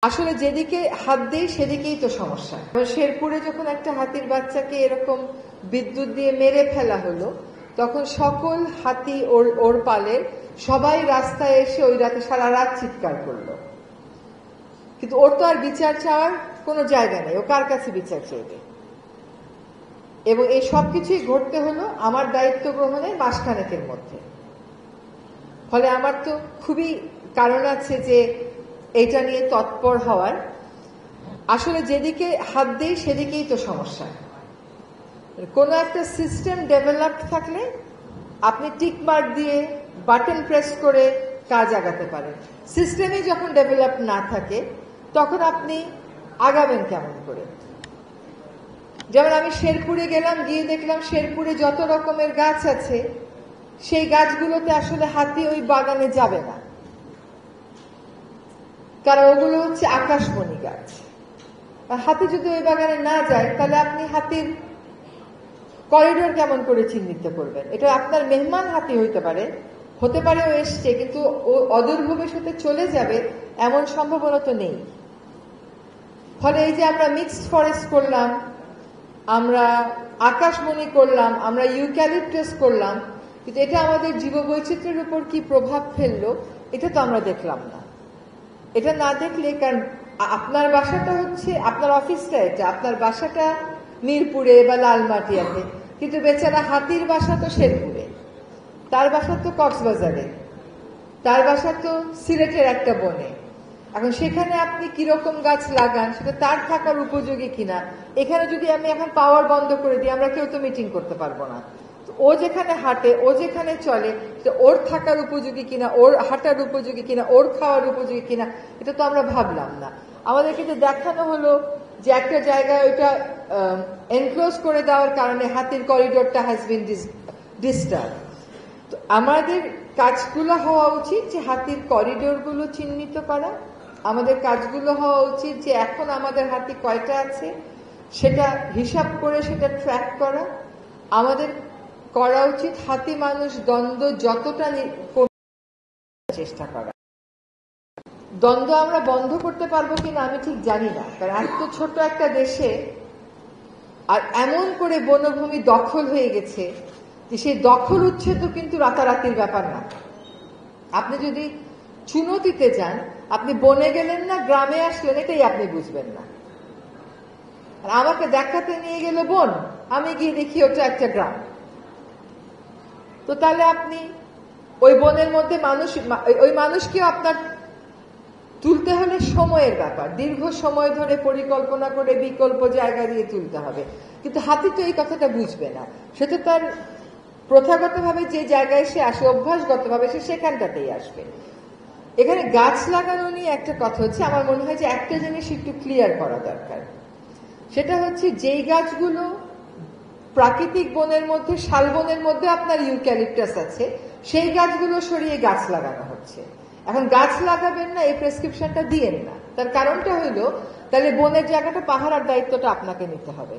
আসলে যেদিকে হাত দেই সেদিকেই তো সমস্যা। শেরপুরে যখন একটা হাতির বাচ্চাকে এরকম বিদ্যুৎ দিয়ে মেরে ফেলা হলো, তখন সকল হাতি ওর পালের সবাই রাস্তায় এসে ওই রাতে সারা রাত চিৎকার করলো। কিন্তু ওর তো আর বিচার চাওয়ার কোনো জায়গা নেই, ও কার কাছে বিচার চাইবে? এবং এই সবকিছুই ঘটতে হলো আমার দায়িত্ব গ্রহণের মাসখানেকের মধ্যে। ফলে আমার তো খুবই কারণ আছে যে এটা নিয়ে তৎপর হওয়ার। আসলে যেদিকে হাত দেই সেদিকেই তো সমস্যা। কোনো একটা সিস্টেম ডেভেলপড থাকলে আপনি টিকমার্ক দিয়ে বাটন প্রেস করে কাজ আগাতে পারেন। সিস্টেমই যখন ডেভেলপ না থাকে তখন আপনি আগাবেন কেমন করে? যেমন আমি শেরপুরে গেলাম, গিয়ে দেখলাম শেরপুরে যত রকমের গাছ আছে সেই গাছগুলোতে আসলে হাতি ওই বাগানে যাবে না, কারণ ওগুলো হচ্ছে আকাশমণি গাছ। আর হাতি যদি ওই বাগানে না যায় তাহলে আপনি হাতির করিডোর কেমন করে চিহ্নিত করবেন? এটা আপনার মেহমান হাতি হতে পারে ও এসছে, কিন্তু ও অদূর ভবিষ্যতে চলে যাবে এমন সম্ভাবনা তো নেই। ফলে এই যে আমরা মিক্সড ফরেস্ট করলাম, আমরা আকাশমণি করলাম, আমরা ইউক্যালিপটাস করলাম, কিন্তু এটা আমাদের জীববৈচিত্র্যের উপর কি প্রভাব ফেললো এটা তো আমরা দেখলাম না। এটা না দেখলে, কারণ আপনার বাসাটা হচ্ছে আপনার অফিসটা, এটা আপনার বাসাটা মিরপুরে বা লালমাটিয়াতে, কিন্তু বেচারা হাতির বাসা তো শেরপুরে, তার বাসা তো কক্সবাজারে, তার বাসা তো সিলেটের একটা বনে। এখন সেখানে আপনি কিরকম গাছ লাগান সেটা তার থাকার উপযোগী কিনা। এখানে যদি আমি এখন পাওয়ার বন্ধ করে দিই, আমরা কেউ তো মিটিং করতে পারবো না। ও যেখানে হাঁটে, ও যেখানে চলে, ওর থাকার উপযোগী কিনা, ওর হাঁটার উপযোগী কিনা, ওর খাওয়ার উপযোগী কিনা, এটা তো আমরা ভাবলাম না। আমাদেরকে যে দেখানো হলো যে একটা জায়গায় ওইটা এনক্লোজ করে দেওয়ার কারণে হাতির করিডোরটা হ্যাজ বিন ডিস্টার্ব। তো আমাদের কাজগুলো হওয়া উচিত যে হাতির করিডোরগুলো চিহ্নিত করা। আমাদের কাজগুলো হওয়া উচিত যে এখন আমাদের হাতি কয়টা আছে সেটা হিসাব করে সেটা ট্র্যাক করা। আমাদের করা উচিত হাতি মানুষ দ্বন্দ্ব যতটা চেষ্টা করা। দ্বন্দ্ব আমরা বন্ধ করতে পারবো কিনা আমি ঠিক জানি না, কারণ এত ছোট একটা দেশে আর এমন করে বনভূমি দখল হয়ে গেছে যে সেই দখল উচ্ছেদ কিন্তু রাতারাতির ব্যাপার না। আপনি যদি চুনতিতে যান, আপনি বনে গেলেন না, গ্রামে আসলেন, এটাই আপনি বুঝবেন না। আর আমাকে দেখাতে নিয়ে গেল বন, আমি গিয়ে দেখি ওটা একটা গ্রাম। তো তাহলে আপনি ওই বনের মধ্যে ওই মানুষকেও আপনার তুলতে হলে সময়ের ব্যাপার, দীর্ঘ সময় ধরে পরিকল্পনা করে বিকল্প জায়গা দিয়ে তুলতে হবে। কিন্তু হাতি তো এই কথাটা বুঝবে না, সে তো তার প্রথাগতভাবে যে জায়গায় সে আসে, অভ্যাসগতভাবে সে সেখানটাতেই আসবে। এখানে গাছ লাগানো নিয়ে একটা কথা হচ্ছে, আমার মনে হয় যে একটা জিনিস একটু ক্লিয়ার করা দরকার। সেটা হচ্ছে যেই গাছগুলো প্রাকৃতিক বনের মধ্যে, শালবনের মধ্যে আপনার ইউক্যালিপটাস আছে, সেই গাছগুলো সরিয়ে গাছ লাগানো হচ্ছে। এখন গাছ লাগাবেন না এই প্রেসক্রিপশনটা দিয়েন না। তার কারণটা হলো তাহলে বনের জায়গাটা পাহারার দায়িত্বটা আপনাকে নিতে হবে।